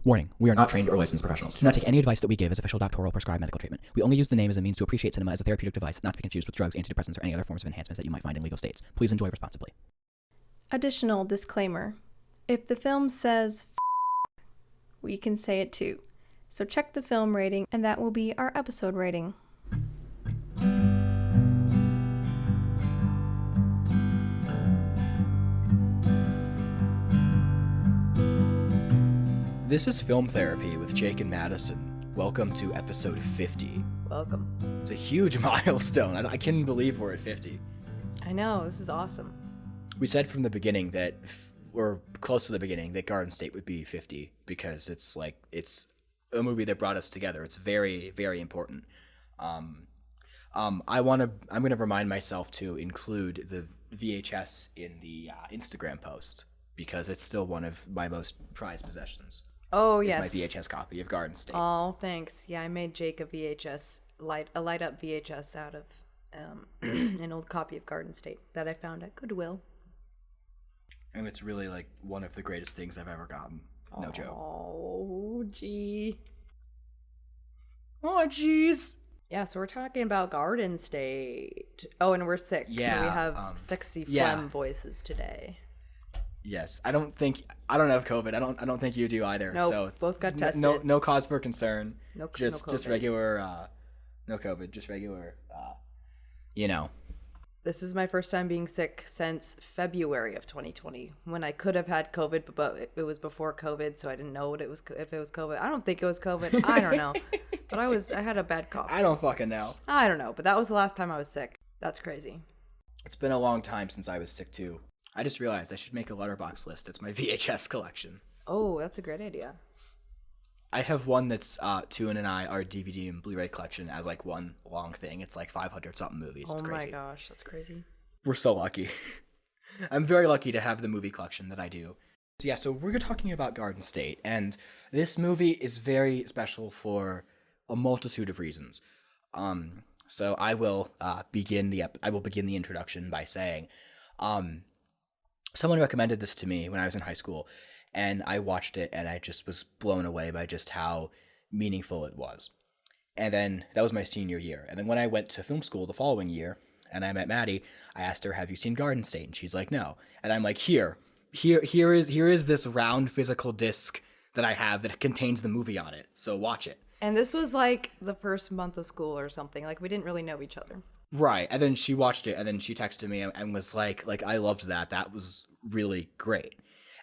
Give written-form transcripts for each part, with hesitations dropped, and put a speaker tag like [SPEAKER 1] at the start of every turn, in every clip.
[SPEAKER 1] Warning, we are not trained or licensed professionals. Do not take any advice that we give as official doctoral prescribed medical treatment. We only use the name as a means to appreciate cinema as a therapeutic device, not to be confused with drugs, antidepressants, or any other forms of enhancements that you might find in legal states. Please enjoy responsibly.
[SPEAKER 2] Additional disclaimer. If the film says we can say it too. So check the film rating, and that will be our episode rating.
[SPEAKER 1] This is Film Therapy with Jake and Madison. Welcome to episode 50.
[SPEAKER 2] Welcome.
[SPEAKER 1] It's a huge milestone. I can't believe we're at 50.
[SPEAKER 2] I know, this is awesome.
[SPEAKER 1] We said from the beginning that, or close to the beginning, that Garden State would be 50 because it's a movie that brought us together. It's very, very important. I'm gonna remind myself to include the VHS in the Instagram post because it's still one of my most prized possessions.
[SPEAKER 2] Oh, yes.
[SPEAKER 1] It's my VHS copy of Garden State.
[SPEAKER 2] Oh, thanks. Yeah, I made Jake a VHS, a light up VHS out of an old copy of Garden State that I found at Goodwill.
[SPEAKER 1] And it's really like one of the greatest things I've ever gotten. No joke.
[SPEAKER 2] Oh, gee.
[SPEAKER 1] Oh, jeez.
[SPEAKER 2] Yeah, so we're talking about Garden State. Oh, and we're sick.
[SPEAKER 1] Yeah.
[SPEAKER 2] So we have sexy phlegm voices today.
[SPEAKER 1] Yes, I don't have COVID. I don't think you do either.
[SPEAKER 2] Nope,
[SPEAKER 1] so it's
[SPEAKER 2] both got tested.
[SPEAKER 1] No cause for concern. Just
[SPEAKER 2] COVID.
[SPEAKER 1] Regular no COVID, just regular
[SPEAKER 2] This is my first time being sick since February of 2020 when I could have had COVID, but it was before COVID, so I didn't know if it was COVID. I don't think it was COVID. I don't know. But I had a bad cough.
[SPEAKER 1] I don't fucking know.
[SPEAKER 2] I don't know, but that was the last time I was sick. That's crazy.
[SPEAKER 1] It's been a long time since I was sick too. I just realized I should make a letterbox list. It's my VHS collection.
[SPEAKER 2] Oh, that's a great idea.
[SPEAKER 1] I have one that's Tuan and I, our DVD and Blu-ray collection as like one long thing. It's like 500 something movies. It's crazy.
[SPEAKER 2] Oh my gosh, that's crazy.
[SPEAKER 1] We're so lucky. I'm very lucky to have the movie collection that I do. Yeah, so we're talking about Garden State, and this movie is very special for a multitude of reasons. So I will begin the introduction by saying, someone recommended this to me when I was in high school, and I watched it, and I just was blown away by just how meaningful it was. And then that was my senior year. And then when I went to film school the following year, and I met Maddie, I asked her, "Have you seen Garden State?" And she's like, "No." And I'm like, Here is this round physical disc that I have that contains the movie on it. So watch it."
[SPEAKER 2] And this was like the first month of school or something. Like we didn't really know each other.
[SPEAKER 1] Right. And then she watched it, and then she texted me and was like, I loved that. That was really great.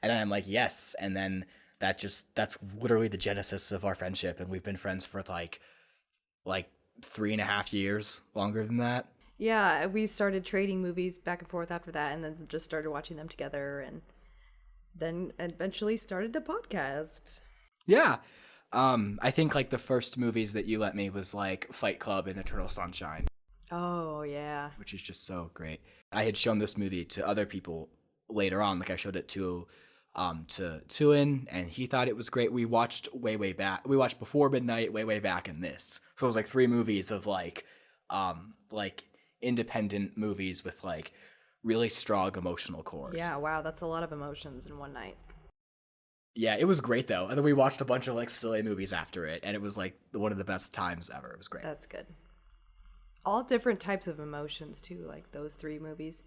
[SPEAKER 1] And then I'm like, yes. And then that's literally the genesis of our friendship. And we've been friends for like 3.5 years, longer than that.
[SPEAKER 2] Yeah, we started trading movies back and forth after that, and then just started watching them together, and then eventually started the podcast.
[SPEAKER 1] Yeah. I think like the first movies that you let me was like Fight Club and Eternal Sunshine.
[SPEAKER 2] Oh, yeah.
[SPEAKER 1] Which is just so great. I had shown this movie to other people later on. Like I showed it to Tuan, and he thought it was great. We watched way back. We watched Before Midnight, way back in this. So it was like 3 movies of like independent movies with like really strong emotional cores.
[SPEAKER 2] Yeah, wow, that's a lot of emotions in one night.
[SPEAKER 1] Yeah, it was great though. And then we watched a bunch of like silly movies after it, and it was like one of the best times ever. It was great.
[SPEAKER 2] That's good. All different types of emotions too, like those 3 movies.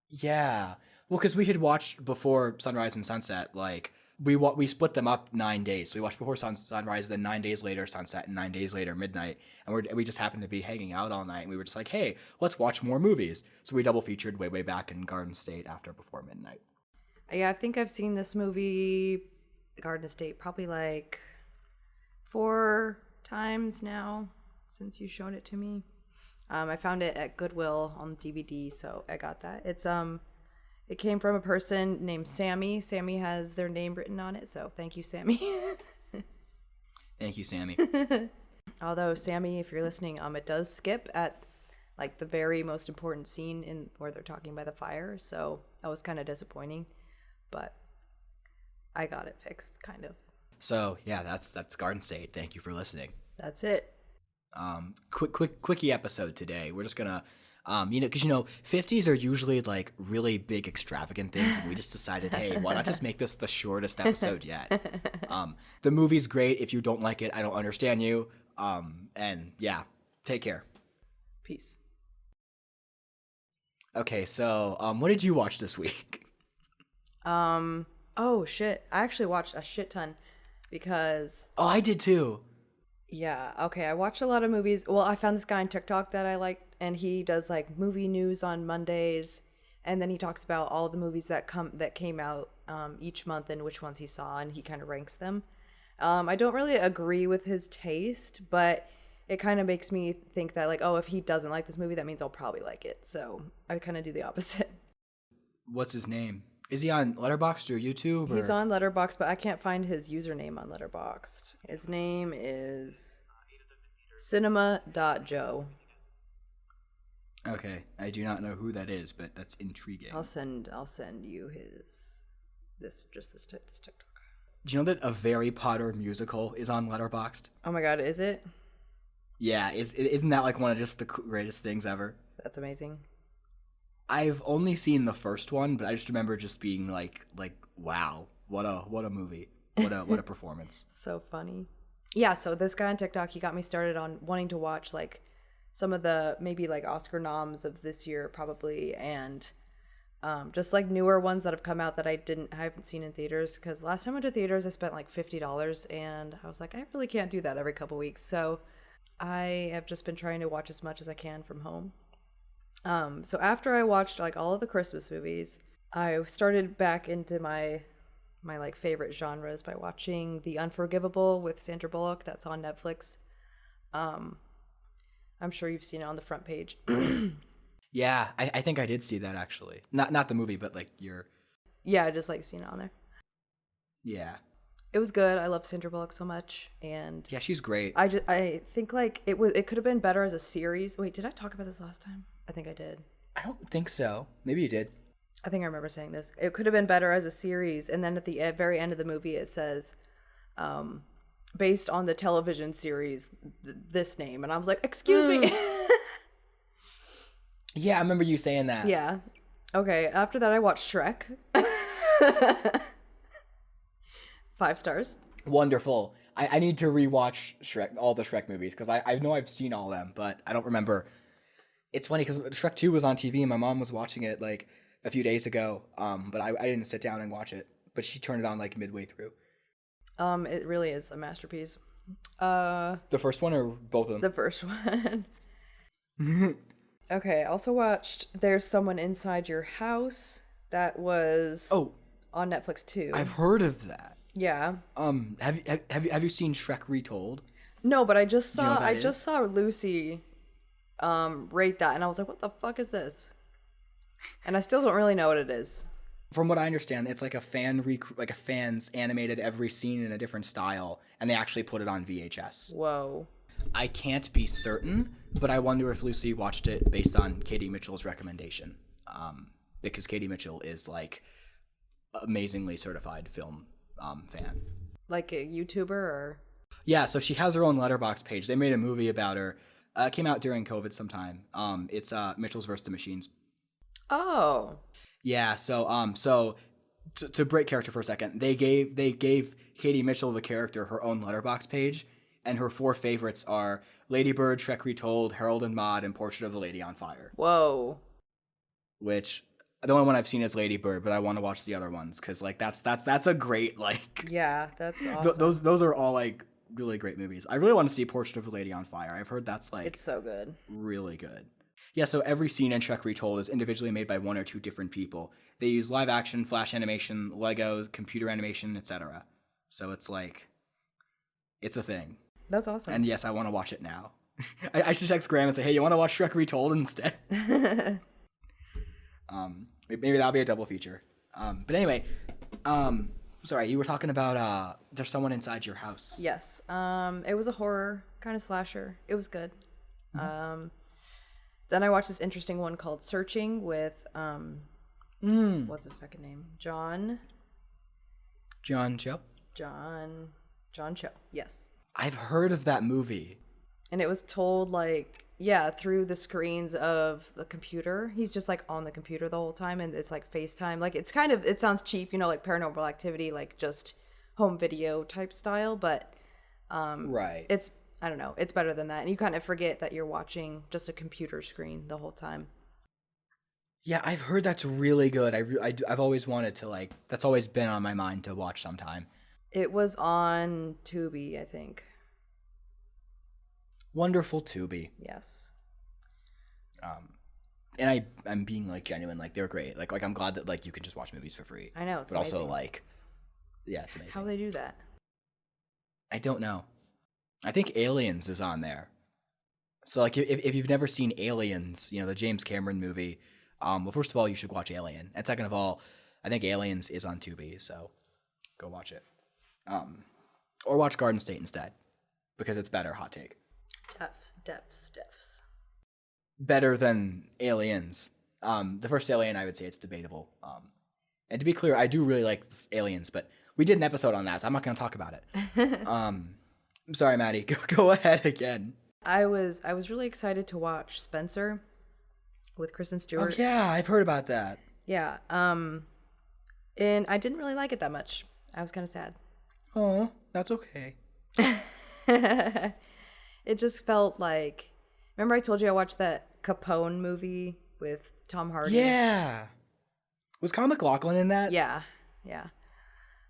[SPEAKER 1] Yeah. Well, because we had watched Before Sunrise and Sunset, like we split them up 9 days. So we watched Before Sunrise, then 9 days later Sunset, and 9 days later Midnight. And we just happened to be hanging out all night, and we were just like, hey, let's watch more movies. So we double featured way back in Garden State after Before Midnight.
[SPEAKER 2] Yeah, I think I've seen this movie, Garden State, probably like 4 times now since you showed it to me. I found it at Goodwill on DVD, so I got that. It came from a person named Sammy. Sammy has their name written on it, so thank you, Sammy.
[SPEAKER 1] Thank you, Sammy.
[SPEAKER 2] Although, Sammy, if you're listening, it does skip at like the very most important scene in where they're talking by the fire, so that was kind of disappointing, but I got it fixed, kind of.
[SPEAKER 1] So yeah, that's Garden State. Thank you for listening.
[SPEAKER 2] That's it.
[SPEAKER 1] Quickie episode today. We're just gonna Because 50s are usually like really big, extravagant things, and we just decided, hey, why not just make this the shortest episode yet? The movie's great. If you don't like it, I don't understand you. And yeah, take care.
[SPEAKER 2] Peace.
[SPEAKER 1] Okay, so what did you watch this week?
[SPEAKER 2] Oh shit. I actually watched a shit ton because
[SPEAKER 1] Oh, I did too.
[SPEAKER 2] yeah, okay, I watched a lot of movies. Well, I found this guy on TikTok that I liked, and he does like movie news on Mondays, and then he talks about all the movies that came out each month and which ones he saw, and he kind of ranks them. I don't really agree with his taste, but it kind of makes me think that like, oh, if he doesn't like this movie, that means I'll probably like it. So I kind of do the opposite.
[SPEAKER 1] What's his name? Is he on Letterboxd or YouTube?
[SPEAKER 2] He's on Letterboxd, but I can't find his username on Letterboxd. His name is cinema.joe.
[SPEAKER 1] Okay, I do not know who that is, but that's intriguing.
[SPEAKER 2] I'll send you this TikTok.
[SPEAKER 1] Do you know that a Harry Potter musical is on Letterboxd?
[SPEAKER 2] Oh my god, is it?
[SPEAKER 1] Yeah, isn't that like one of just the greatest things ever?
[SPEAKER 2] That's amazing.
[SPEAKER 1] I've only seen the first one, but I just remember just being like, wow, what a movie, what a performance.
[SPEAKER 2] So funny. Yeah, so this guy on TikTok, he got me started on wanting to watch like some of the maybe like Oscar noms of this year probably, and just like newer ones that have come out that I haven't seen in theaters, because last time I went to theaters I spent like $50, and I was like, I really can't do that every couple weeks. So I have just been trying to watch as much as I can from home. So after I watched like all of the Christmas movies, I started back into my like favorite genres by watching The Unforgivable with Sandra Bullock. That's on Netflix. I'm sure you've seen it on the front page.
[SPEAKER 1] Yeah, I think I did see that actually. Not the movie, but like
[SPEAKER 2] Yeah, I just like seeing it on there.
[SPEAKER 1] Yeah.
[SPEAKER 2] It was good. I love Sandra Bullock so much, and
[SPEAKER 1] yeah, she's great.
[SPEAKER 2] I think like it could have been better as a series. Wait, did I talk about this last time? I think I did.
[SPEAKER 1] I don't think so. Maybe you did.
[SPEAKER 2] I think I remember saying this. It could have been better as a series, and then at the very end of the movie, it says, based on the television series, this name, and I was like, excuse me.
[SPEAKER 1] Yeah, I remember you saying that.
[SPEAKER 2] Yeah. Okay. After that, I watched Shrek. 5 stars.
[SPEAKER 1] Wonderful. I need to rewatch Shrek, all the Shrek movies, because I know I've seen all of them, but I don't remember. It's funny because Shrek 2 was on TV and my mom was watching it like a few days ago, but I didn't sit down and watch it. But she turned it on like midway through.
[SPEAKER 2] It really is a masterpiece.
[SPEAKER 1] The first one or both of them?
[SPEAKER 2] The first one. Okay, I also watched There's Someone Inside Your House. That was on Netflix too.
[SPEAKER 1] I've heard of that.
[SPEAKER 2] Yeah.
[SPEAKER 1] Have you seen Shrek Retold?
[SPEAKER 2] No, but I just saw Lucy rate that, and I was like, what the fuck is this? And I still don't really know what it is.
[SPEAKER 1] From what I understand, it's like a fans animated every scene in a different style, and they actually put it on VHS.
[SPEAKER 2] Whoa.
[SPEAKER 1] I can't be certain, but I wonder if Lucy watched it based on Katie Mitchell's recommendation, because Katie Mitchell is like amazingly certified film fan.
[SPEAKER 2] Like a YouTuber or?
[SPEAKER 1] Yeah, so she has her own Letterboxd page. They made a movie about her. It came out during COVID sometime. It's Mitchell's vs. the Machines.
[SPEAKER 2] Oh.
[SPEAKER 1] Yeah, so to break character for a second, they gave Katie Mitchell, the character, her own Letterboxd page, and her 4 favorites are Lady Bird, Shrek Retold, Harold and Maude, and Portrait of the Lady on Fire.
[SPEAKER 2] Whoa.
[SPEAKER 1] Which the only one I've seen is Lady Bird, but I want to watch the other ones because like that's a great like.
[SPEAKER 2] Yeah, that's awesome.
[SPEAKER 1] Those are all like really great movies. I really want to see Portrait of the Lady on Fire. I've heard that's like
[SPEAKER 2] it's so good.
[SPEAKER 1] Really good. Yeah, so every scene in Shrek Retold is individually made by 1 or 2 different people. They use live action, flash animation, Legos, computer animation, etc. So it's like it's a thing.
[SPEAKER 2] That's awesome.
[SPEAKER 1] And yes, I want to watch it now. I should text Graham and say, hey, you want to watch Shrek Retold instead? Maybe that'll be a double feature. But anyway, sorry, you were talking about there's someone inside your house.
[SPEAKER 2] Yes. It was a horror kind of slasher. It was good.
[SPEAKER 1] Mm-hmm.
[SPEAKER 2] Then I watched this interesting one called Searching with what's his fucking name? John Cho. Yes.
[SPEAKER 1] I've heard of that movie.
[SPEAKER 2] And it was told like, yeah, through the screens of the computer. He's just like on the computer the whole time, and it's like FaceTime. Like it's kind of, it sounds cheap, you know, like Paranormal Activity, like just home video type style, but
[SPEAKER 1] Right.
[SPEAKER 2] it's, I don't know, it's better than that. And you kind of forget that you're watching just a computer screen the whole time.
[SPEAKER 1] Yeah, I've heard that's really good. I've always wanted to, like, that's always been on my mind to watch sometime.
[SPEAKER 2] It was on Tubi, I think.
[SPEAKER 1] Wonderful Tubi.
[SPEAKER 2] Yes.
[SPEAKER 1] And I'm being, like, genuine. Like, they're great. Like I'm glad that, like, you can just watch movies for free.
[SPEAKER 2] I know, it's
[SPEAKER 1] but
[SPEAKER 2] amazing.
[SPEAKER 1] also, like, yeah, it's amazing.
[SPEAKER 2] How they do that?
[SPEAKER 1] I don't know. I think Aliens is on there. So, like, if you've never seen Aliens, you know, the James Cameron movie, well, first of all, you should watch Alien. And second of all, I think Aliens is on Tubi, so go watch it. Or watch Garden State instead, because it's better, hot take.
[SPEAKER 2] Defs.
[SPEAKER 1] Better than Aliens. The first Alien, I would say it's debatable. And to be clear, I do really like Aliens, but we did an episode on that, so I'm not going to talk about it. I'm sorry, Maddie. Go ahead again.
[SPEAKER 2] I was really excited to watch Spencer with Kristen Stewart.
[SPEAKER 1] Oh yeah, I've heard about that.
[SPEAKER 2] Yeah. And I didn't really like it that much. I was kind of sad.
[SPEAKER 1] Oh, that's okay.
[SPEAKER 2] It just felt like, remember I told you I watched that Capone movie with Tom Hardy?
[SPEAKER 1] Yeah. Was Kyle MacLachlan in that?
[SPEAKER 2] Yeah.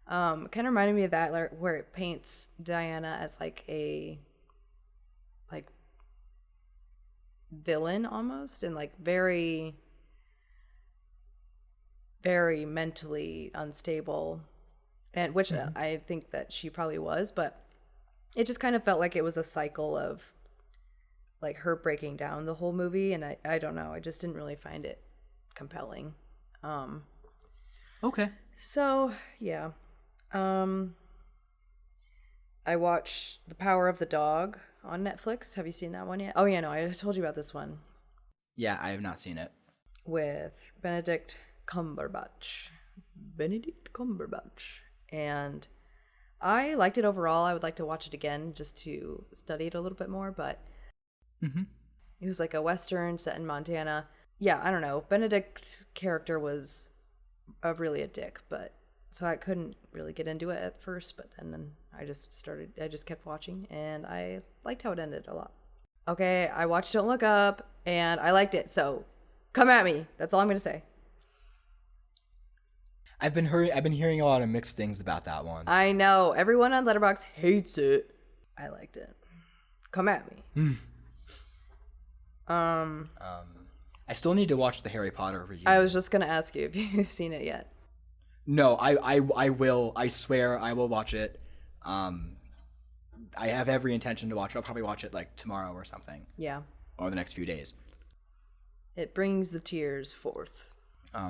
[SPEAKER 2] Kind of reminded me of that, where it paints Diana as like a villain almost, and like very, very mentally unstable, and which I think that she probably was, but it just kind of felt like it was a cycle of like her breaking down the whole movie, and I don't know, I just didn't really find it compelling.
[SPEAKER 1] Okay.
[SPEAKER 2] So yeah. I watched The Power of the Dog on Netflix. Have you seen that one yet? Oh yeah, no, I told you about this one.
[SPEAKER 1] Yeah, I have not seen it.
[SPEAKER 2] With Benedict Cumberbatch. And I liked it overall. I would like to watch it again just to study it a little bit more, but it was like a Western set in Montana. Yeah, I don't know. Benedict's character was really a dick, but so I couldn't really get into it at first, but then I just kept watching, and I liked how it ended a lot. Okay, I watched Don't Look Up, and I liked it, so come at me. That's all I'm going to say.
[SPEAKER 1] I've been hearing a lot of mixed things about that one.
[SPEAKER 2] I know. Everyone on Letterboxd hates it. I liked it. Come at me.
[SPEAKER 1] I still need to watch the Harry Potter review.
[SPEAKER 2] I was just going to ask you if you've seen it yet.
[SPEAKER 1] No, I will. I swear I will watch it. I have every intention to watch it. I'll probably watch it like tomorrow or something.
[SPEAKER 2] Yeah.
[SPEAKER 1] Or the next few days.
[SPEAKER 2] It brings the tears forth.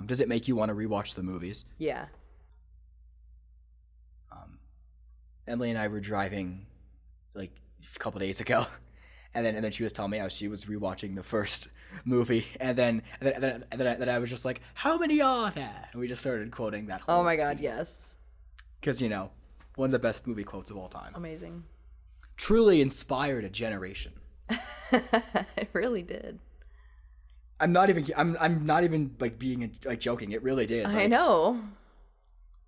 [SPEAKER 1] Does it make you want to rewatch the movies?
[SPEAKER 2] Yeah.
[SPEAKER 1] Emily and I were driving like a couple days ago, and then she was telling me how she was rewatching the first movie, and then I was just like, "How many are there?" And we just started quoting that whole.
[SPEAKER 2] Oh my god,
[SPEAKER 1] scene.
[SPEAKER 2] yes.
[SPEAKER 1] Because one of the best movie quotes of all time.
[SPEAKER 2] Amazing.
[SPEAKER 1] Truly inspired a generation.
[SPEAKER 2] It really did.
[SPEAKER 1] I'm not even like being like joking. It really did. Like,
[SPEAKER 2] I know.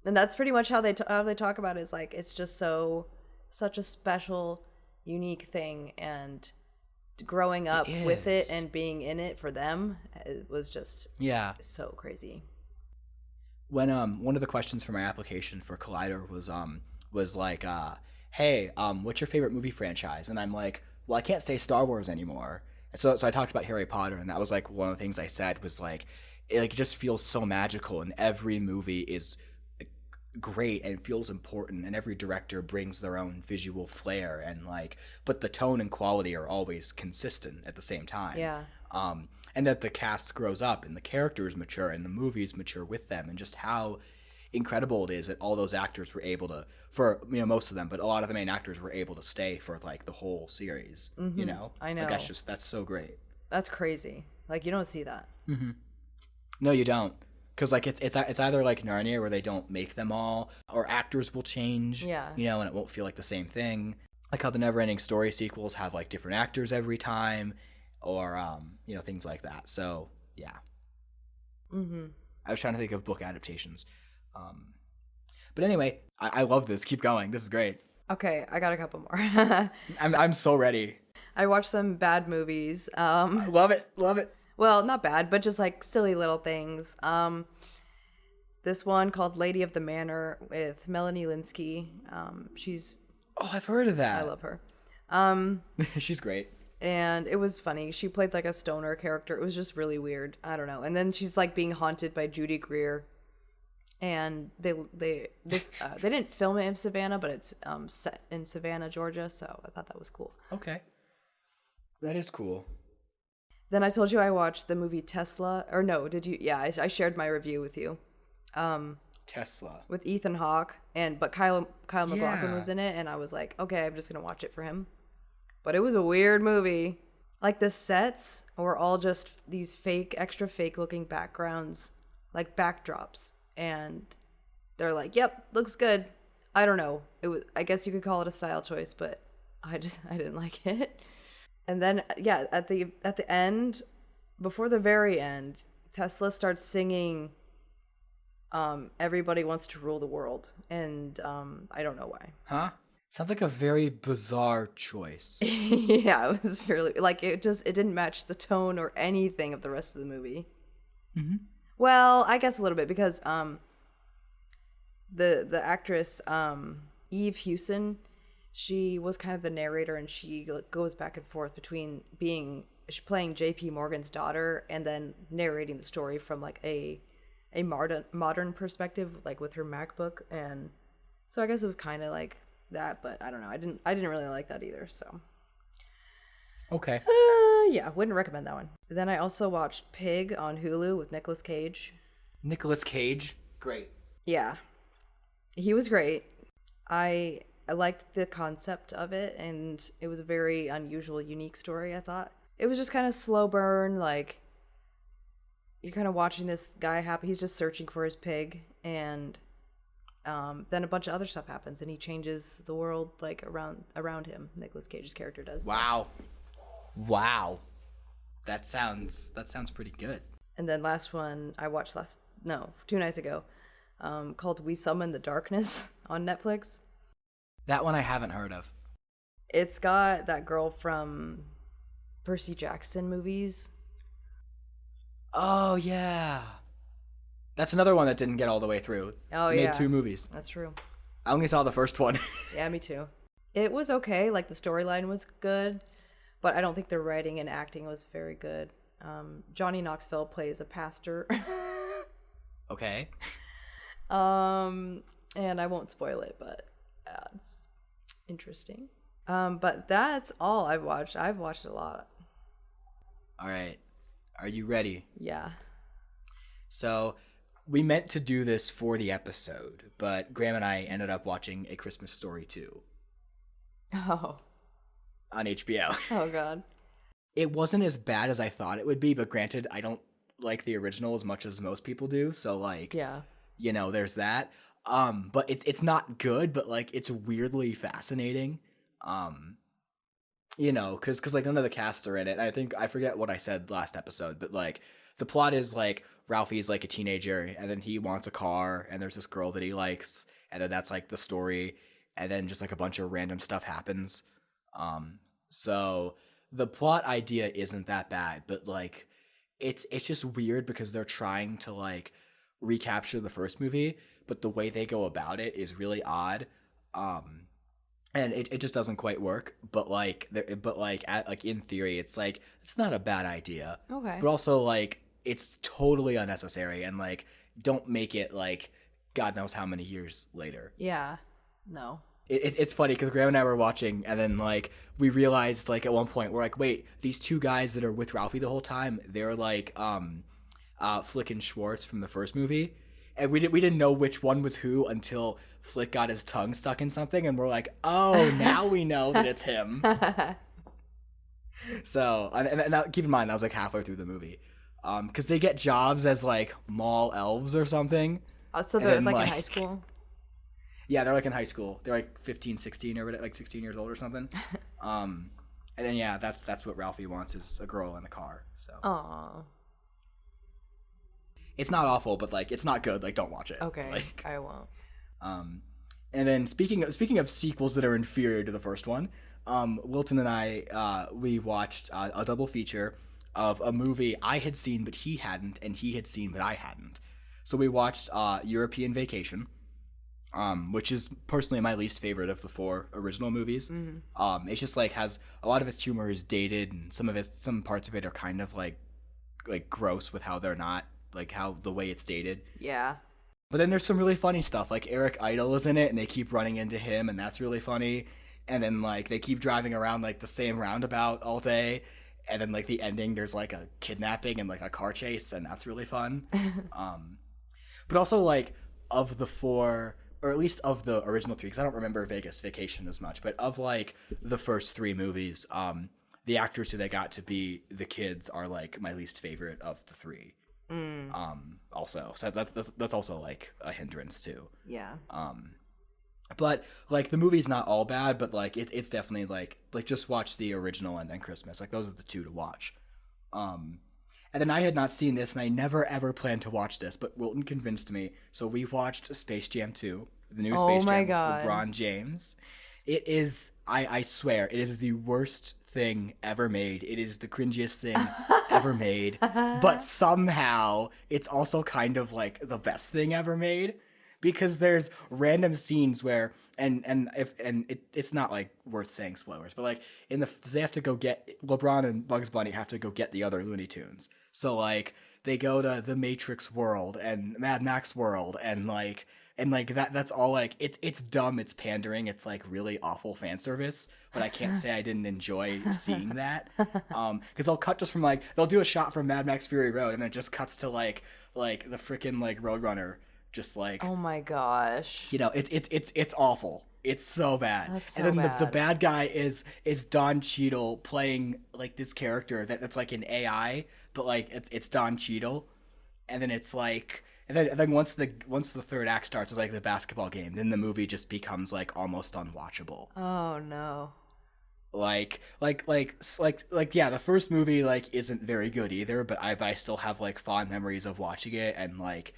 [SPEAKER 2] And that's pretty much how they talk about it, is like it's just such a special, unique thing, and growing up with it and being in it for them, it was just so crazy.
[SPEAKER 1] When one of the questions for my application for Collider was like hey, what's your favorite movie franchise? And I'm like, well, I can't say Star Wars anymore. So I talked about Harry Potter, and that was like one of the things I said was like, it just feels so magical, and every movie is great and feels important, and every director brings their own visual flair, and like, but the tone and quality are always consistent at the same time.
[SPEAKER 2] Yeah.
[SPEAKER 1] And that the cast grows up and the characters mature and the movies mature with them, and just how incredible it is that all those actors were able to, for most of them, but a lot of the main actors were able to stay for like the whole series.
[SPEAKER 2] I know.
[SPEAKER 1] Like, that's so great.
[SPEAKER 2] That's crazy. Like, you don't see that.
[SPEAKER 1] No, you don't. Because like it's either like Narnia, where they don't make them all, or actors will change.
[SPEAKER 2] Yeah.
[SPEAKER 1] And it won't feel like the same thing. like how the Neverending Story sequels have like different actors every time, or things like that. So yeah, I was trying to think of book adaptations. But anyway, I love this. Keep going. This is great.
[SPEAKER 2] Okay, I got a couple more.
[SPEAKER 1] I'm so ready.
[SPEAKER 2] I watched some bad movies.
[SPEAKER 1] I love it. Love it.
[SPEAKER 2] Well, not bad, but just like silly little things. This one called Lady of the Manor with Melanie Linsky. She's
[SPEAKER 1] Oh, I've heard of that.
[SPEAKER 2] I love her.
[SPEAKER 1] She's great.
[SPEAKER 2] And it was funny. She played like a stoner character. It was just really weird. I don't know. And then she's like being haunted by Judy Greer. And they didn't film it in Savannah, but it's set in Savannah, Georgia. So I thought that was cool.
[SPEAKER 1] Okay, that is cool.
[SPEAKER 2] Then I told you I watched the movie Tesla. Or no, did you? Yeah, I shared my review with you.
[SPEAKER 1] Tesla.
[SPEAKER 2] With Ethan Hawke, but Kyle MacLachlan
[SPEAKER 1] Yeah.
[SPEAKER 2] was in it, and I was like, okay, I'm just gonna watch it for him. But it was a weird movie. Like the sets were all just these extra fake looking backgrounds, like backdrops, and they're like, yep, looks good. I don't know. I guess you could call it a style choice, but I didn't like it. And then yeah, at the end, before the very end, Tesla starts singing Everybody Wants to Rule the World, and I don't know why.
[SPEAKER 1] Huh? Sounds like a very bizarre choice.
[SPEAKER 2] Yeah, it was really like it didn't match the tone or anything of the rest of the movie.
[SPEAKER 1] Mm-hmm.
[SPEAKER 2] Well, I guess a little bit because the actress Eve Hewson, she was kind of the narrator, and she goes back and forth between playing J.P. Morgan's daughter and then narrating the story from like a modern perspective, like with her MacBook, and so I guess it was kind of like that, but I don't know. I didn't really like that either. So
[SPEAKER 1] Okay.
[SPEAKER 2] yeah, wouldn't recommend that one. Then I also watched Pig on Hulu with Nicolas Cage.
[SPEAKER 1] Nicolas Cage. Great.
[SPEAKER 2] Yeah, he was great. I liked the concept of it, and it was a very unusual, unique story. I thought it was just kind of slow burn, like you're kind of watching this guy happen. He's just searching for his pig, and then a bunch of other stuff happens, and he changes the world like around him. Nicolas Cage's character does.
[SPEAKER 1] Wow. That sounds pretty good.
[SPEAKER 2] And then last one I watched 2 nights ago, called We Summon the Darkness on Netflix.
[SPEAKER 1] That one I haven't heard of.
[SPEAKER 2] It's got that girl from Percy Jackson movies.
[SPEAKER 1] Oh yeah. That's another one that didn't get all the way through.
[SPEAKER 2] Oh,
[SPEAKER 1] Made
[SPEAKER 2] yeah.
[SPEAKER 1] 2 movies.
[SPEAKER 2] That's true.
[SPEAKER 1] I only saw the first one.
[SPEAKER 2] Yeah, me too. It was okay. Like the storyline was good, but I don't think the writing and acting was very good. Johnny Knoxville plays a pastor.
[SPEAKER 1] Okay.
[SPEAKER 2] And I won't spoil it, but it's interesting. But that's all I've watched. I've watched a lot.
[SPEAKER 1] All right. Are you ready?
[SPEAKER 2] Yeah.
[SPEAKER 1] So, we meant to do this for the episode, but Graham and I ended up watching A Christmas Story 2
[SPEAKER 2] Oh.
[SPEAKER 1] on HBO.
[SPEAKER 2] Oh, God.
[SPEAKER 1] It wasn't as bad as I thought it would be, but granted, I don't like the original as much as most people do, so like,
[SPEAKER 2] Yeah.
[SPEAKER 1] there's that. But it's not good, but like it's weirdly fascinating. Because like none of the cast are in it. I forget what I said last episode, but like the plot is like Ralphie's like a teenager, and then he wants a car, and there's this girl that he likes, and then that's like the story, and then just like a bunch of random stuff happens. So the plot idea isn't that bad, but like it's just weird because they're trying to like recapture the first movie, but the way they go about it is really odd. And it just doesn't quite work, but in theory it's like it's not a bad idea.
[SPEAKER 2] Okay.
[SPEAKER 1] But also like it's totally unnecessary, and like don't make it like God knows how many years later.
[SPEAKER 2] Yeah. No.
[SPEAKER 1] It's funny because Graham and I were watching, and then like we realized like at one point we're like, wait, these 2 guys that are with Ralphie the whole time, they're like Flick and Schwartz from the first movie, and we didn't know which one was who until Flick got his tongue stuck in something, and we're like, oh, now we know that it's him. So and now, keep in mind that was like halfway through the movie, because they get jobs as like mall elves or something.
[SPEAKER 2] So they're like in high school.
[SPEAKER 1] Yeah, they're like in high school. They're like 15, 16 or like 16 years old or something. And then yeah, that's what Ralphie wants is a girl in a car. So
[SPEAKER 2] Aw.
[SPEAKER 1] it's not awful, but like it's not good. Like don't watch it.
[SPEAKER 2] Okay,
[SPEAKER 1] Like
[SPEAKER 2] I won't.
[SPEAKER 1] and then speaking of sequels that are inferior to the first one, Wilton and I we watched a double feature of a movie I had seen but he hadn't, and he had seen but I hadn't. So we watched European Vacation, which is personally my least favorite of the four original movies. It's just like has a lot of its humor is dated, and some parts of it are kind of like gross with how they're not like how the way it's dated.
[SPEAKER 2] Yeah.
[SPEAKER 1] But then there's some really funny stuff, like Eric Idle is in it, and they keep running into him, and that's really funny. And then like they keep driving around like the same roundabout all day, and then like the ending, there's like a kidnapping and like a car chase, and that's really fun. But also like of the four, or at least of the original three, because I don't remember Vegas Vacation as much, but of like the first three movies, the actors who they got to be the kids are like my least favorite of the three. Also, so that's also like a hindrance too.
[SPEAKER 2] Yeah.
[SPEAKER 1] But like the movie's not all bad, but like it's definitely like just watch the original and then Christmas. Like those are the two to watch. And then I had not seen this, and I never ever planned to watch this, but Wilton convinced me. So we watched Space Jam 2, the new Space Jam with LeBron James. It is, I swear, it is the worst thing ever made. It is the cringiest thing ever made. But somehow, it's also kind of like the best thing ever made. Because there's random scenes where it's not like worth saying spoilers, but like they have to go get LeBron and Bugs Bunny have to go get the other Looney Tunes. So like they go to the Matrix world and Mad Max world and like that's all like it's dumb, it's pandering, it's like really awful fan service, but I can't say I didn't enjoy seeing that. Because they'll cut just from like they'll do a shot from Mad Max Fury Road and then it just cuts to like the freaking like Roadrunner. Just like,
[SPEAKER 2] oh my gosh,
[SPEAKER 1] it's awful. It's so bad.
[SPEAKER 2] That's so
[SPEAKER 1] and then
[SPEAKER 2] bad.
[SPEAKER 1] the bad guy is Don Cheadle playing like this character that's like an AI, but like it's Don Cheadle, and then it's like and then once the third act starts with like the basketball game, then the movie just becomes like almost unwatchable.
[SPEAKER 2] Oh no.
[SPEAKER 1] Like yeah, the first movie like isn't very good either, but I still have like fond memories of watching it, and like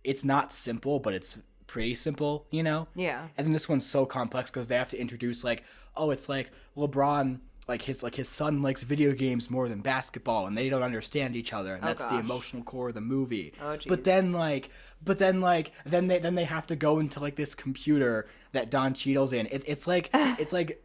[SPEAKER 1] it's not simple, but it's pretty simple, you know?
[SPEAKER 2] Yeah.
[SPEAKER 1] And then this one's so complex because they have to introduce like, oh, it's like LeBron, like his son likes video games more than basketball, and they don't understand each other, and that's the emotional core of the movie.
[SPEAKER 2] Oh, geez.
[SPEAKER 1] But then they have to go into like this computer that Don Cheadle's in. It's like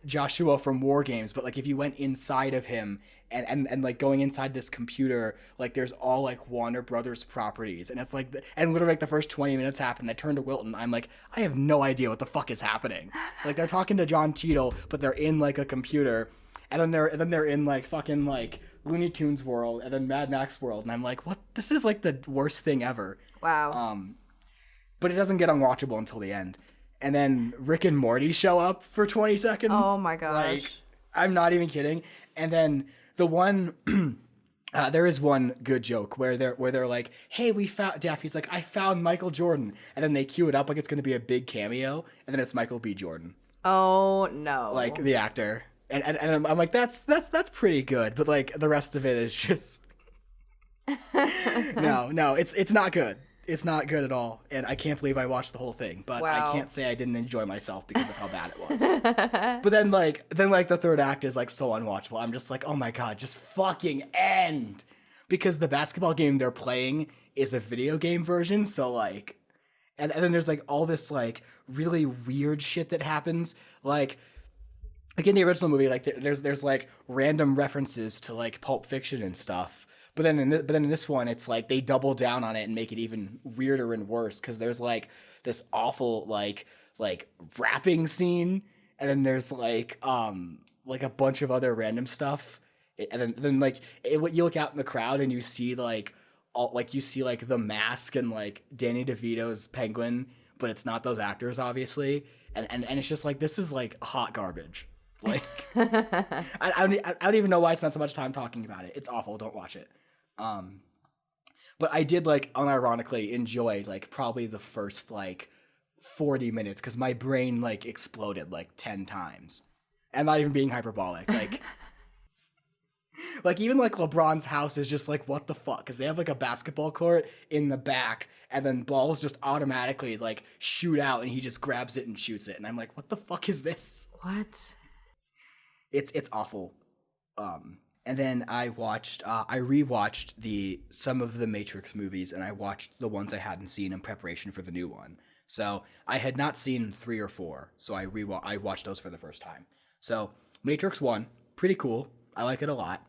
[SPEAKER 1] Joshua from War Games, but like if you went inside of him and like going inside this computer, like there's all like Warner Brothers properties, and it's like and literally like the first 20 minutes happen. I turn to Wilton, I'm like, I have no idea what the fuck is happening. Like they're talking to John Cheadle, but they're in like a computer, and then they're in like fucking like Looney Tunes world and then Mad Max world, and I'm like, what? This is like the worst thing ever.
[SPEAKER 2] Wow.
[SPEAKER 1] But it doesn't get unwatchable until the end. And then Rick and Morty show up for 20 seconds.
[SPEAKER 2] Oh my gosh.
[SPEAKER 1] Like, I'm not even kidding. And then the one, there is one good joke where they're like, hey, we found, Daffy's like, I found Michael Jordan. And then they cue it up like it's going to be a big cameo. And then it's Michael B. Jordan.
[SPEAKER 2] Oh no.
[SPEAKER 1] Like the actor. And I'm like, that's pretty good. But like the rest of it is just, no, it's not good. It's not good at all, and I can't believe I watched the whole thing. But
[SPEAKER 2] wow.
[SPEAKER 1] I can't say I didn't enjoy myself because of how bad it was. But then the third act is like so unwatchable. I'm just like, oh my god, just fucking end, because the basketball game they're playing is a video game version. So like, and then there's like all this like really weird shit that happens. Like in the original movie, like there's like random references to like Pulp Fiction and stuff. But then in this one, it's like they double down on it and make it even weirder and worse, because there's like this awful like rapping scene, and then there's like a bunch of other random stuff, and then like you look out in the crowd and you see like the Mask and like Danny DeVito's Penguin, but it's not those actors obviously, and it's just like, this is like hot garbage. Like I don't even know why I spent so much time talking about it. It's awful. Don't watch it. But I did like unironically enjoy like probably the first like 40 minutes because my brain like exploded like 10 times. I'm not even being hyperbolic. Like even like LeBron's house is just like, what the fuck? Because they have like a basketball court in the back, and then balls just automatically like shoot out, and he just grabs it and shoots it, and I'm like, what the fuck is this?
[SPEAKER 2] What?
[SPEAKER 1] It's awful. And then I rewatched some of the Matrix movies, and I watched the ones I hadn't seen in preparation for the new one. So I had not seen 3 or 4, so I watched those for the first time. So Matrix 1, pretty cool. I like it a lot.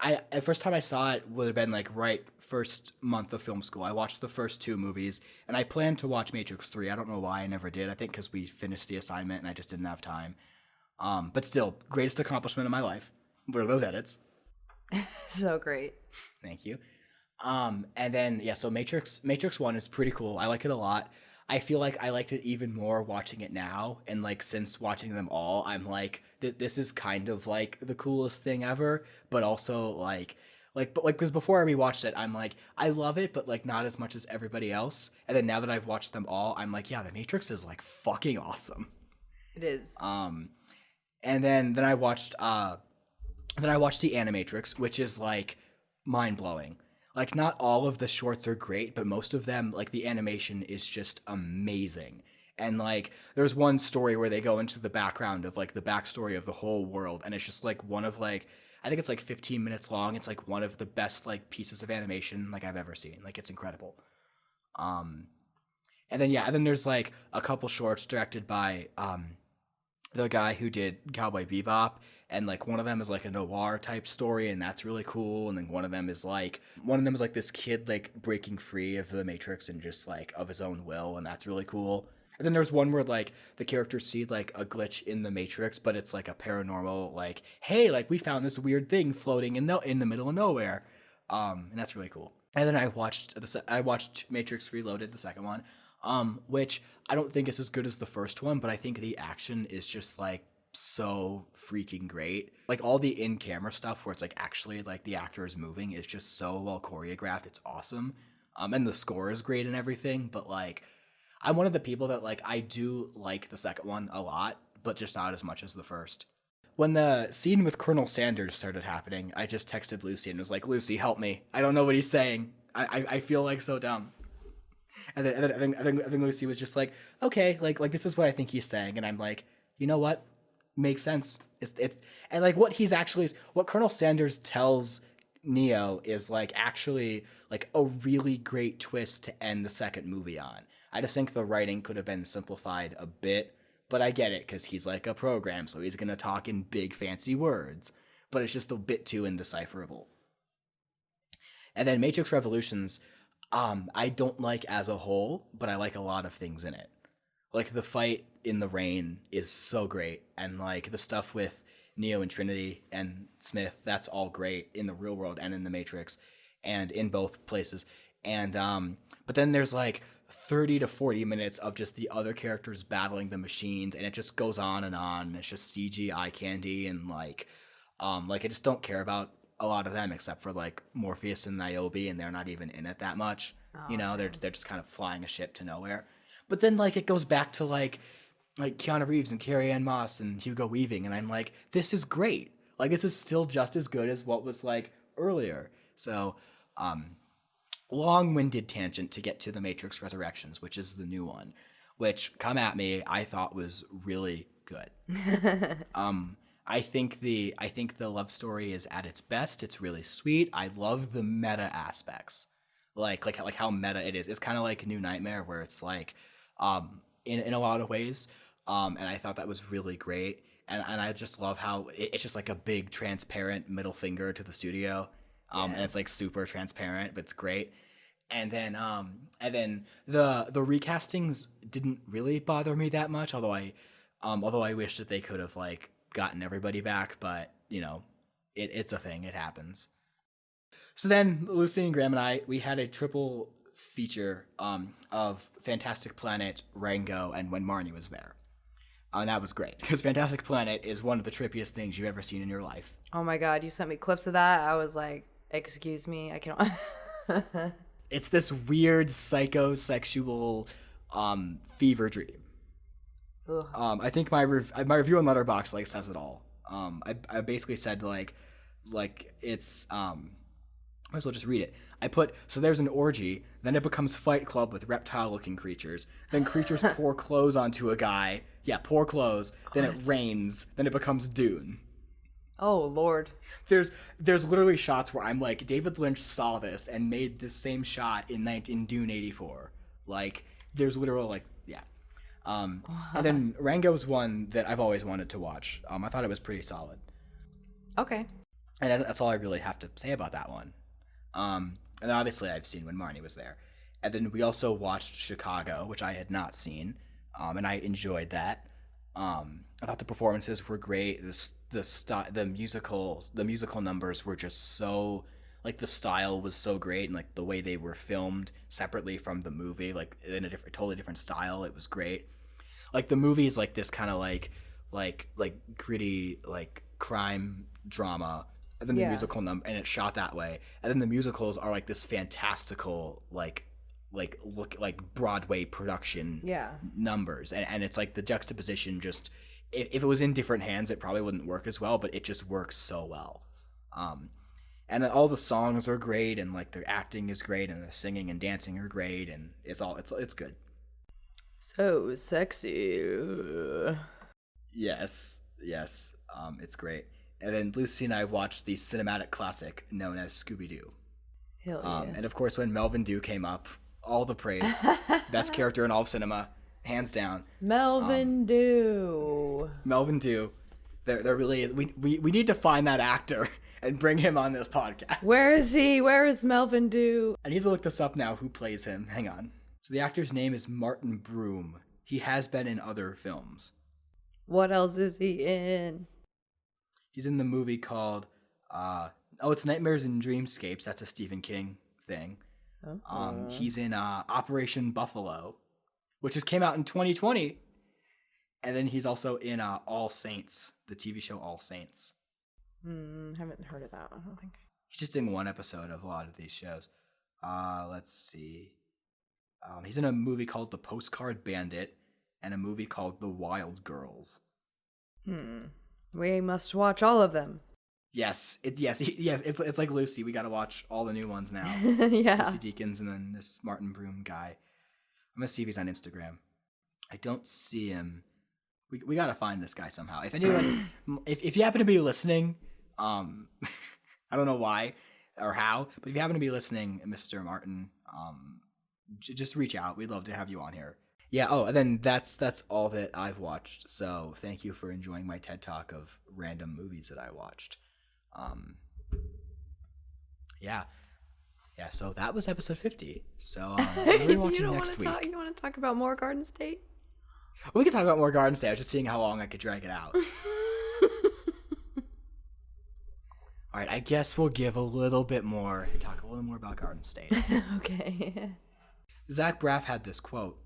[SPEAKER 1] The first time I saw it would have been like right first month of film school. I watched the first 2 movies, and I planned to watch Matrix 3. I don't know why I never did. I think because we finished the assignment and I just didn't have time. But still, greatest accomplishment of my life were those edits.
[SPEAKER 2] So great.
[SPEAKER 1] Thank you. And then yeah, so Matrix 1 is pretty cool. I like it a lot. I feel like I liked it even more watching it now, and like since watching them all, I'm like this is kind of like the coolest thing ever, but also because before I rewatched it, I'm like I love it, but like not as much as everybody else. And then now that I've watched them all, I'm like, yeah, the Matrix is like fucking awesome.
[SPEAKER 2] It is.
[SPEAKER 1] And then I watched the Animatrix, which is like mind blowing. Like not all of the shorts are great, but most of them, like the animation is just amazing. And like there's one story where they go into the background of like the backstory of the whole world, and it's just like one of like I think it's like 15 minutes long. It's like one of the best like pieces of animation like I've ever seen. Like it's incredible. And then there's like a couple shorts directed by the guy who did Cowboy Bebop, and like one of them is like a noir type story, and that's really cool. And then one of them is like this kid like breaking free of the Matrix and just like of his own will, and that's really cool. And then there's one where like the characters see like a glitch in the Matrix, but it's like a paranormal like, hey, like we found this weird thing floating in the middle of nowhere, and that's really cool. And then I watched Matrix Reloaded, the second one, which I don't think is as good as the first one, but I think the action is just like so freaking great. Like all the in-camera stuff where it's like actually like the actor is moving is just so well choreographed. It's awesome. And the score is great and everything, but like I'm one of the people that like I do like the second one a lot, but just not as much as the first. When the scene with Colonel Sanders started happening, I just texted Lucy and was like, Lucy, help me. I don't know what he's saying. I feel like so dumb. And then I think Lucy was just like, okay, like this is what I think he's saying, and I'm like, you know what, makes sense. It's and like what Colonel Sanders tells Neo is like actually like a really great twist to end the second movie on. I just think the writing could have been simplified a bit, but I get it because he's like a program, so he's gonna talk in big fancy words, but it's just a bit too indecipherable. And then Matrix Revolutions, I don't like as a whole, but I like a lot of things in it. Like the fight in the rain is so great, and like the stuff with Neo and Trinity and Smith, that's all great in the real world and in the Matrix, and in both places. And but then there's like 30 to 40 minutes of just the other characters battling the machines, and it just goes on and on. And it's just CG eye candy, and like I just don't care about a lot of them except for like Morpheus and Niobe, and they're not even in it that much. They're just kind of flying a ship to nowhere. But then like it goes back to like Keanu Reeves and Carrie-Anne Moss and Hugo Weaving, and I'm like, this is great. Like this is still just as good as what was like earlier. So long-winded tangent to get to the Matrix Resurrections, which is the new one, which, come at me, I thought was really good. I think the love story is at its best. It's really sweet. I love the meta aspects, like how meta it is. It's kind of like New Nightmare, where it's like, in a lot of ways, and I thought that was really great. And I just love how it's just like a big transparent middle finger to the studio, and it's like super transparent, but it's great. And then the recastings didn't really bother me that much, although I wish that they could have like gotten everybody back, but you know, it's a thing, it happens. So then Lucy and Graham and I, we had a triple feature of Fantastic Planet, Rango, and When Marnie Was There. And that was great, because Fantastic Planet is one of the trippiest things you've ever seen in your life.
[SPEAKER 2] Oh my god, you sent me clips of that. I was like, excuse me, I cannot.
[SPEAKER 1] It's this weird psychosexual Fever Dream.
[SPEAKER 2] Ugh.
[SPEAKER 1] I think my review on Letterboxd like says it all. I basically said like it's might as well just read it. I put, so there's an orgy, then it becomes Fight Club with reptile-looking creatures. Then creatures pour clothes onto a guy. Yeah, pour clothes. Then it rains. Then it becomes Dune.
[SPEAKER 2] Oh, Lord.
[SPEAKER 1] There's literally shots where I'm like, David Lynch saw this and made this same shot in Dune 84. Like, there's literal, like, yeah. And then Rango's one that I've always wanted to watch. I thought it was pretty solid.
[SPEAKER 2] Okay.
[SPEAKER 1] And that's all I really have to say about that one. And then obviously I've seen when Marnie was there. And then we also watched Chicago, which I had not seen, and I enjoyed that. I thought the performances were great. The musical numbers were just so, like, the style was so great, and like the way they were filmed separately from the movie, like in a totally different style. It was great. Like the movie is like this kind of like gritty like crime drama. And then the musical and it's shot that way. And then the musicals are like this fantastical, like look like Broadway production numbers. And it's like the juxtaposition just, if it was in different hands, it probably wouldn't work as well, but it just works so well. And all the songs are great, and like the acting is great, and the singing and dancing are great, and it's good.
[SPEAKER 2] So sexy.
[SPEAKER 1] Yes. It's great. And then Lucy and I watched the cinematic classic known as Scooby-Doo.
[SPEAKER 2] Hell yeah.
[SPEAKER 1] And of course, when Melvin Dew came up, all the praise. Best character in all of cinema, hands down.
[SPEAKER 2] Melvin Dew.
[SPEAKER 1] Melvin Dew. There really is. We need to find that actor and bring him on this podcast.
[SPEAKER 2] Where is he? Where is Melvin Dew?
[SPEAKER 1] I need to look this up now, who plays him. Hang on. So the actor's name is Martin Broom. He has been in other films.
[SPEAKER 2] What else is he in?
[SPEAKER 1] He's in the movie called, it's Nightmares and Dreamscapes. That's a Stephen King thing. He's in Operation Buffalo, which just came out in 2020. And then he's also in All Saints, the TV show All Saints.
[SPEAKER 2] Haven't heard of that, I don't think.
[SPEAKER 1] He's just in one episode of a lot of these shows. Let's see. He's in a movie called The Postcard Bandit and a movie called The Wild Girls.
[SPEAKER 2] We must watch all of them.
[SPEAKER 1] Yes. It's like Lucy. We got to watch all the new ones now.
[SPEAKER 2] Yeah.
[SPEAKER 1] Susie Deakins and then this Martin Broom guy. I'm gonna see if he's on Instagram. I don't see him. We got to find this guy somehow. If anyone, if you happen to be listening, I don't know why or how, but if you happen to be listening, Mr. Martin, just reach out. We'd love to have you on here. Yeah, and then that's all that I've watched. So thank you for enjoying my TED Talk of random movies that I watched. Yeah, so that was episode 50. So what are we watching next week?
[SPEAKER 2] You don't want to talk about more Garden State?
[SPEAKER 1] We can talk about more Garden State. I was just seeing how long I could drag it out. All right, I guess we'll give a little bit more, talk a little more about Garden State.
[SPEAKER 2] Okay.
[SPEAKER 1] Zach Braff had this quote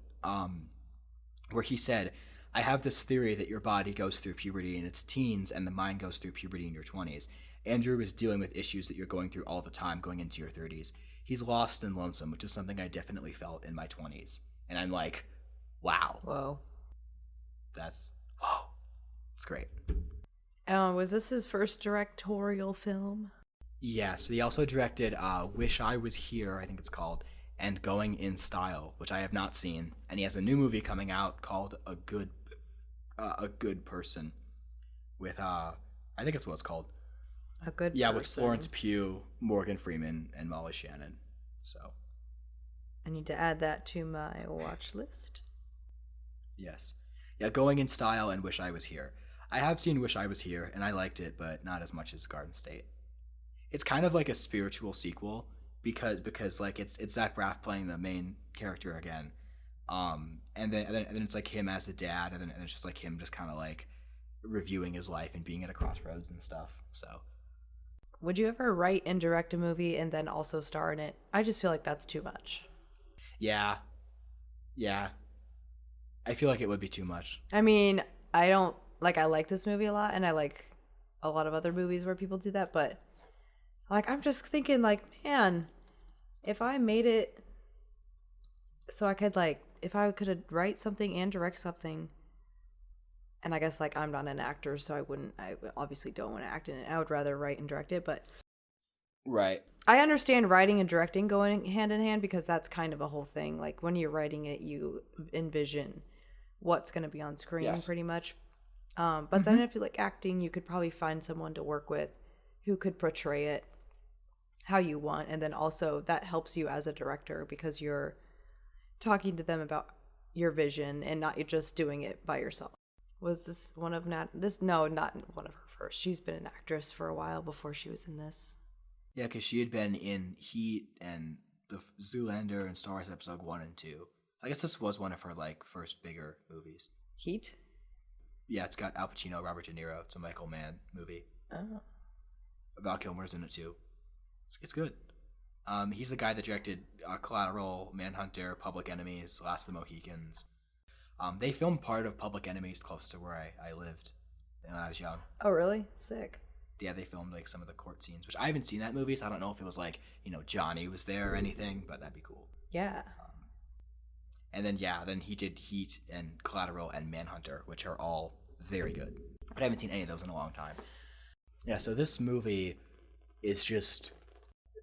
[SPEAKER 1] where he said, I have this theory that your body goes through puberty in its teens and the mind goes through puberty in your 20s. Andrew is dealing with issues that you're going through all the time going into your 30s. He's lost and lonesome, which is something I definitely felt in my 20s. And I'm like, wow.
[SPEAKER 2] Whoa.
[SPEAKER 1] It's great.
[SPEAKER 2] Was this his first directorial film?
[SPEAKER 1] Yeah, so he also directed Wish I Was Here, I think it's called, and Going in Style, which I have not seen. And he has a new movie coming out called A Good Person with, I think it's what it's called.
[SPEAKER 2] A Good Person.
[SPEAKER 1] Yeah, with Florence Pugh, Morgan Freeman, and Molly Shannon. So
[SPEAKER 2] I need to add that to my watch list.
[SPEAKER 1] Yes. Yeah, Going in Style and Wish I Was Here. I have seen Wish I Was Here, and I liked it, but not as much as Garden State. It's kind of like a spiritual sequel because like it's Zach Braff playing the main character again, and then it's like him as a dad, and then it's just like him just kind of like reviewing his life and being at a crossroads and stuff. So,
[SPEAKER 2] would you ever write and direct a movie and then also star in it? I just feel like that's too much.
[SPEAKER 1] Yeah. I feel like it would be too much.
[SPEAKER 2] I mean, I like this movie a lot, and I like a lot of other movies where people do that, but like, I'm just thinking, like, man, if I made it so I could, like, if I could write something and direct something, and I guess like I'm not an actor, so I obviously don't want to act in it. I would rather write and direct it, but
[SPEAKER 1] Right.
[SPEAKER 2] I understand writing and directing going hand in hand because that's kind of a whole thing. Like when you're writing it, you envision what's going to be on screen,
[SPEAKER 1] Yes.
[SPEAKER 2] pretty much. But then if you like acting, you could probably find someone to work with who could portray it how you want, and then also that helps you as a director because you're talking to them about your vision and not just doing it by yourself. Was this one of No, not one of her first. She's been an actress for a while before she was in this.
[SPEAKER 1] Yeah, because she had been in Heat and the Zoolander and Star Wars Episode 1 and 2. I guess this was one of her like first bigger movies.
[SPEAKER 2] Heat?
[SPEAKER 1] Yeah, it's got Al Pacino, Robert De Niro. It's a Michael Mann movie.
[SPEAKER 2] Oh.
[SPEAKER 1] Val Kilmer's in it too. It's good. He's the guy that directed Collateral, Manhunter, Public Enemies, Last of the Mohicans. They filmed part of Public Enemies close to where I lived when I was young.
[SPEAKER 2] Oh, really? Sick.
[SPEAKER 1] Yeah, they filmed like some of the court scenes, which I haven't seen that movie, so I don't know if it was like, Johnny was there or anything, but that'd be cool.
[SPEAKER 2] Yeah.
[SPEAKER 1] And then he did Heat and Collateral and Manhunter, which are all very good. But I haven't seen any of those in a long time. Yeah, so this movie is just,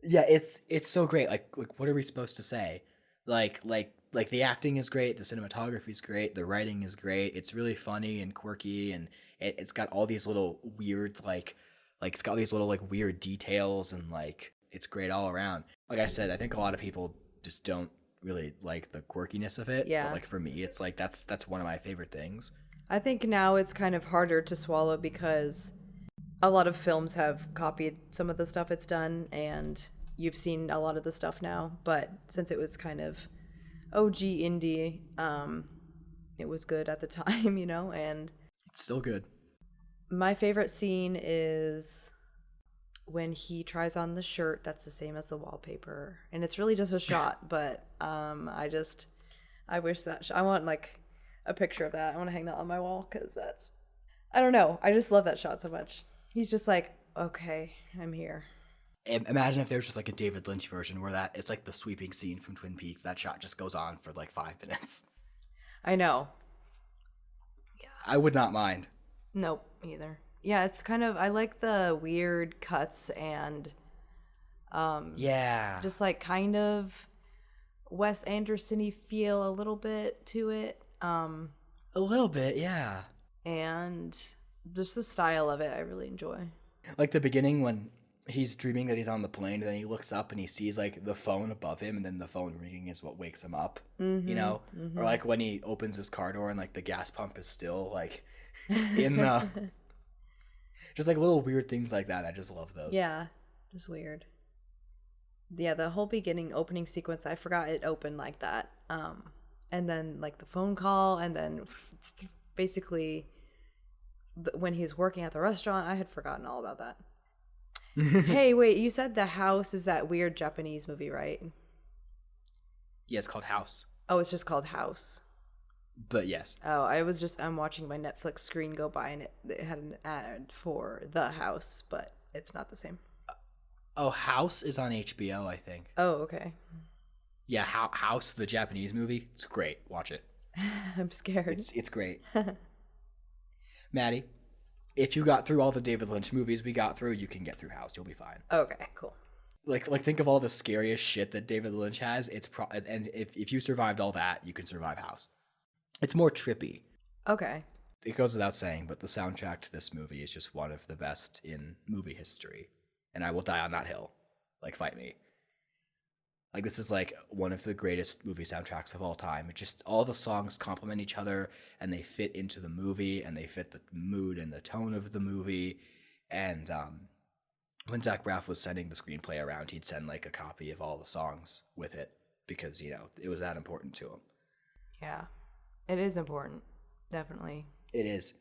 [SPEAKER 1] yeah, it's so great. Like what are we supposed to say? Like the acting is great, the cinematography is great, the writing is great. It's really funny and quirky, and it's got all these little weird like it's got these little like weird details, and like it's great all around. Like I said, I think a lot of people just don't really like the quirkiness of it.
[SPEAKER 2] Yeah.
[SPEAKER 1] But like for me, it's like that's one of my favorite things.
[SPEAKER 2] I think now it's kind of harder to swallow because a lot of films have copied some of the stuff it's done, and you've seen a lot of the stuff now. But since it was kind of OG indie, it was good at the time, and
[SPEAKER 1] It's still good.
[SPEAKER 2] my favorite scene is when he tries on the shirt that's the same as the wallpaper, and it's really just a shot, but I wish that I want like a picture of that. I want to hang that on my wall because I don't know, I just love that shot so much. He's just like, okay, I'm here.
[SPEAKER 1] Imagine if there was just like a David Lynch version where it's like the sweeping scene from Twin Peaks. That shot just goes on for like 5 minutes.
[SPEAKER 2] I know.
[SPEAKER 1] Yeah. I would not mind.
[SPEAKER 2] Nope, either. Yeah, it's kind of, I like the weird cuts and
[SPEAKER 1] yeah,
[SPEAKER 2] just like kind of Wes Anderson-y feel a little bit to it.
[SPEAKER 1] A little bit, yeah.
[SPEAKER 2] And just the style of it, I really enjoy.
[SPEAKER 1] Like the beginning when he's dreaming that he's on the plane, and then he looks up and he sees like the phone above him, and then the phone ringing is what wakes him up.
[SPEAKER 2] Mm-hmm.
[SPEAKER 1] Or like when he opens his car door and like the gas pump is still like in the just like little weird things like that. I just love those.
[SPEAKER 2] Yeah, just weird. Yeah, the whole beginning opening sequence, I forgot it opened like that. And then like the phone call, and then basically when he was working at the restaurant, I had forgotten all about that. Hey, wait, you said The House is that weird Japanese movie, right?
[SPEAKER 1] Yeah, it's called House.
[SPEAKER 2] Oh, it's just called House.
[SPEAKER 1] But yes.
[SPEAKER 2] Oh, I'm watching my Netflix screen go by, and it had an ad for The House, but it's not the same.
[SPEAKER 1] Oh, House is on HBO, I think.
[SPEAKER 2] Oh, okay.
[SPEAKER 1] Yeah, House, the Japanese movie. It's great. Watch it.
[SPEAKER 2] I'm scared.
[SPEAKER 1] It's great. Maddie, if you got through all the David Lynch movies we got through, you can get through House. You'll be fine.
[SPEAKER 2] Okay, cool.
[SPEAKER 1] Like think of all the scariest shit that David Lynch has. And if you survived all that, you can survive House. It's more trippy.
[SPEAKER 2] Okay.
[SPEAKER 1] It goes without saying, but the soundtrack to this movie is just one of the best in movie history. And I will die on that hill. Like, fight me. Like, this is like one of the greatest movie soundtracks of all time. It just, all the songs complement each other, and they fit into the movie, and they fit the mood and the tone of the movie. And when Zach Braff was sending the screenplay around, he'd send like a copy of all the songs with it because, it was that important to him.
[SPEAKER 2] Yeah. It is important. Definitely.
[SPEAKER 1] It is.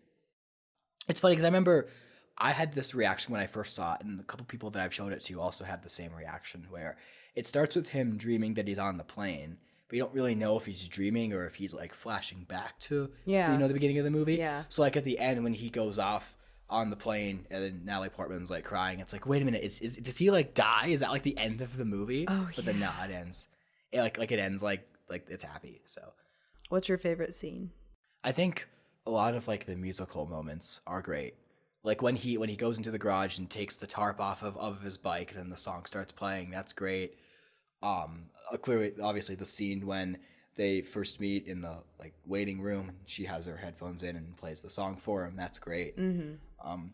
[SPEAKER 1] It's funny because I remember I had this reaction when I first saw it, and a couple people that I've showed it to also had the same reaction, where it starts with him dreaming that he's on the plane, but you don't really know if he's dreaming or if he's like flashing back to the beginning of the movie.
[SPEAKER 2] Yeah.
[SPEAKER 1] So like at the end when he goes off on the plane and then Natalie Portman's like crying, it's like, wait a minute, does he like die? Is that like the end of the movie?
[SPEAKER 2] Oh,
[SPEAKER 1] but then no, it ends. It ends like it's happy. So
[SPEAKER 2] What's your favorite scene?
[SPEAKER 1] I think a lot of like the musical moments are great. Like when he goes into the garage and takes the tarp off of his bike, then the song starts playing. That's great. Clearly, obviously, the scene when they first meet in the like waiting room, and she has her headphones in and plays the song for him. That's great. Um,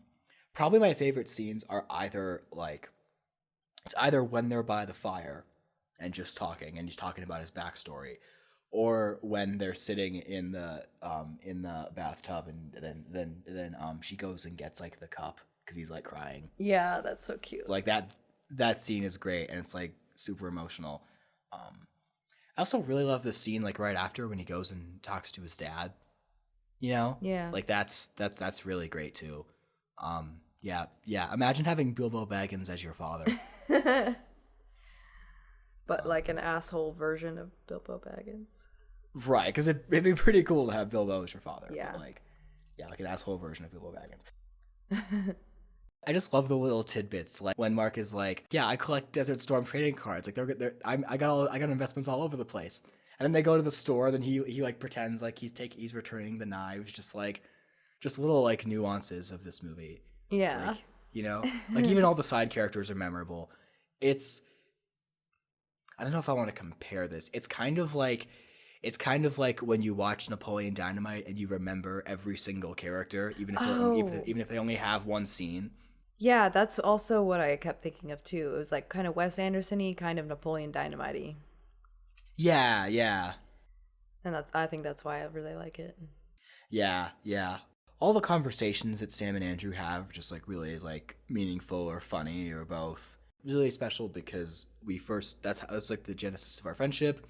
[SPEAKER 1] Probably my favorite scenes are either like it's either when they're by the fire and just talking and he's talking about his backstory, or when they're sitting in the bathtub and then she goes and gets like the cup because he's like crying.
[SPEAKER 2] Yeah, that's so cute.
[SPEAKER 1] Like that scene is great and it's like super emotional. I also really love the scene like right after when he goes and talks to his dad. You know,
[SPEAKER 2] Yeah.
[SPEAKER 1] like that's really great too. Yeah. Imagine having Bilbo Baggins as your father.
[SPEAKER 2] But like an asshole version of Bilbo Baggins.
[SPEAKER 1] Right, because it'd be pretty cool to have Bilbo as your father.
[SPEAKER 2] Yeah.
[SPEAKER 1] But like an asshole version of Bilbo Baggins. I just love the little tidbits, like when Mark is like, "Yeah, I collect Desert Storm trading cards. Like I got investments all over the place." And then they go to the store, then he like pretends like he's returning the knives, just little like nuances of this movie.
[SPEAKER 2] Yeah.
[SPEAKER 1] Like, you know, like even all the side characters are memorable. I don't know if I want to compare this. It's kind of like when you watch Napoleon Dynamite and you remember every single character, even if they only have one scene.
[SPEAKER 2] Yeah, that's also what I kept thinking of too. It was like kind of Wes Anderson-y, kind of Napoleon Dynamite-y.
[SPEAKER 1] Yeah.
[SPEAKER 2] And I think that's why I really like it.
[SPEAKER 1] Yeah. All the conversations that Sam and Andrew have just like really like meaningful or funny or both. Really special because that's like the genesis of our friendship.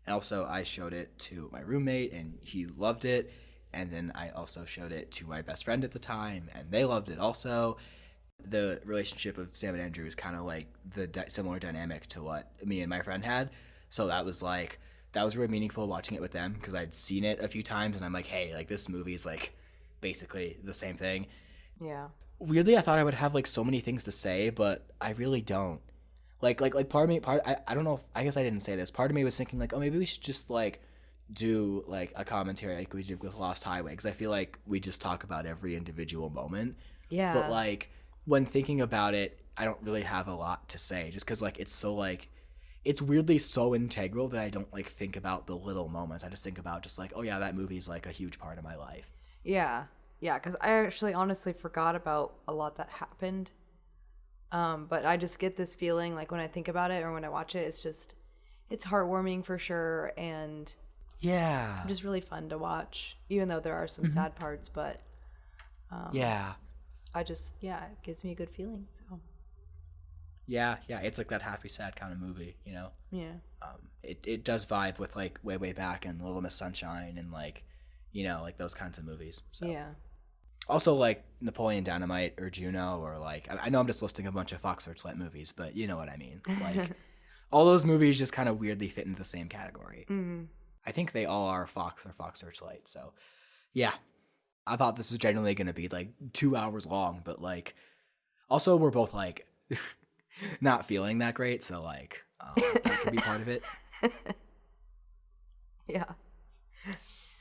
[SPEAKER 1] And also I showed it to my roommate and he loved it. And then I also showed it to my best friend at the time and they loved it also. The relationship of Sam and Andrew is kind of like the similar dynamic to what me and my friend had. So that was really meaningful watching it with them because I'd seen it a few times and I'm like, hey, like this movie is like basically the same thing.
[SPEAKER 2] Yeah.
[SPEAKER 1] Weirdly, I thought I would have like so many things to say, but I really don't. Like part of me, I don't know. I guess I didn't say this. Part of me was thinking like, oh, maybe we should just like do like a commentary like we did with Lost Highway because I feel like we just talk about every individual moment.
[SPEAKER 2] Yeah.
[SPEAKER 1] But like when thinking about it, I don't really have a lot to say just because like it's weirdly so integral that I don't like think about the little moments. I just think about just like, oh yeah, that movie's like a huge part of my life.
[SPEAKER 2] Yeah, because I actually honestly forgot about a lot that happened. But I just get this feeling like when I think about it or when I watch it, it's heartwarming for sure and
[SPEAKER 1] yeah,
[SPEAKER 2] just really fun to watch, even though there are some sad parts, but
[SPEAKER 1] yeah.
[SPEAKER 2] It gives me a good feeling. So
[SPEAKER 1] yeah, it's like that happy sad kind of movie, you know.
[SPEAKER 2] Yeah.
[SPEAKER 1] It does vibe with like way back and Little Miss Sunshine and like, you know, like those kinds of movies. So.
[SPEAKER 2] Yeah.
[SPEAKER 1] Also like Napoleon Dynamite or Juno or like I know I'm just listing a bunch of Fox Searchlight movies, but you know what I mean. Like all those movies just kind of weirdly fit into the same category.
[SPEAKER 2] Mm-hmm.
[SPEAKER 1] I think they all are Fox or Fox Searchlight. So yeah, I thought this was generally going to be like 2 hours long, but like also we're both like not feeling that great. So like that could be part of it.
[SPEAKER 2] Yeah.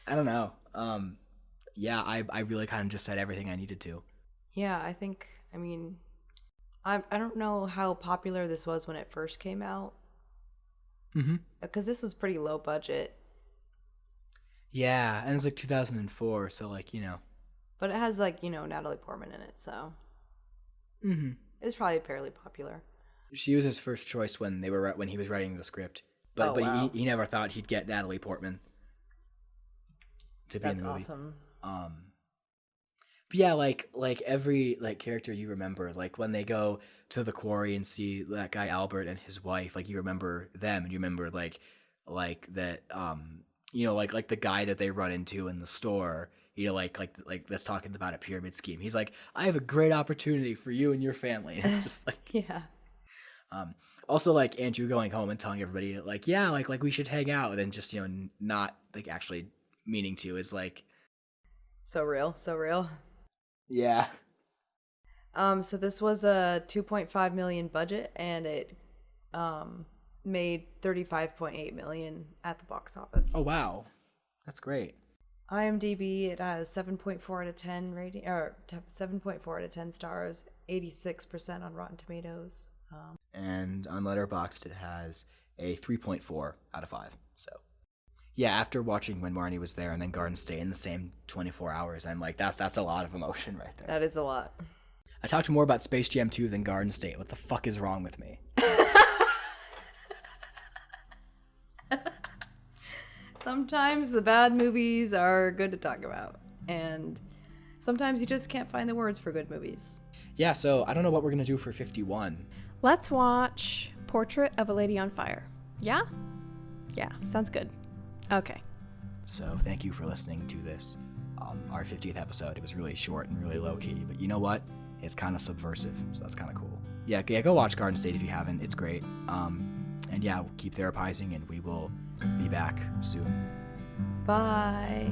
[SPEAKER 1] I don't know. Yeah, I really kind of just said everything I needed to.
[SPEAKER 2] Yeah, I don't know how popular this was when it first came out.
[SPEAKER 1] Mm-hmm.
[SPEAKER 2] Because this was pretty low budget.
[SPEAKER 1] Yeah, and it was like 2004, so like, you know.
[SPEAKER 2] But it has like, you know, Natalie Portman in it, so.
[SPEAKER 1] Mm-hmm.
[SPEAKER 2] It's probably fairly popular.
[SPEAKER 1] She was his first choice when he was writing the script. But
[SPEAKER 2] wow.
[SPEAKER 1] he never thought he'd get Natalie Portman to be in the movie.
[SPEAKER 2] That's awesome.
[SPEAKER 1] But yeah, like every like character you remember, like when they go to the quarry and see that guy Albert and his wife, like you remember them and you remember like that you know, like the guy that they run into in the store, you know, like that's talking about a pyramid scheme. He's like, I have a great opportunity for you and your family. And it's just like
[SPEAKER 2] yeah.
[SPEAKER 1] Also like Andrew going home and telling everybody like, yeah, like we should hang out, and then just, you know, not like actually meaning to is like
[SPEAKER 2] so real.
[SPEAKER 1] Yeah.
[SPEAKER 2] So this was a 2.5 million budget and it made 35.8 million at the box office.
[SPEAKER 1] Oh wow. That's great.
[SPEAKER 2] IMDb, it has 7.4 out of 10 rating, or 7.4 out of 10 stars, 86% on Rotten Tomatoes.
[SPEAKER 1] And on Letterboxd, it has a 3.4 out of 5. So, yeah, after watching When Marnie Was There and then Garden State in the same 24 hours, I'm like, that's a lot of emotion right there.
[SPEAKER 2] That is a lot.
[SPEAKER 1] I talked more about Space Jam 2 than Garden State. What the fuck is wrong with me?
[SPEAKER 2] Sometimes the bad movies are good to talk about, and sometimes you just can't find the words for good movies.
[SPEAKER 1] Yeah, so I don't know what we're going to do for 51.
[SPEAKER 3] Let's watch Portrait of a Lady on Fire. Yeah? Yeah, sounds good. Okay.
[SPEAKER 1] So thank you for listening to this, our 50th episode. It was really short and really low-key, but you know what? It's kind of subversive, so that's kind of cool. Yeah, go watch Garden State if you haven't. It's great. And yeah, keep therapizing, and we will be back soon.
[SPEAKER 2] Bye.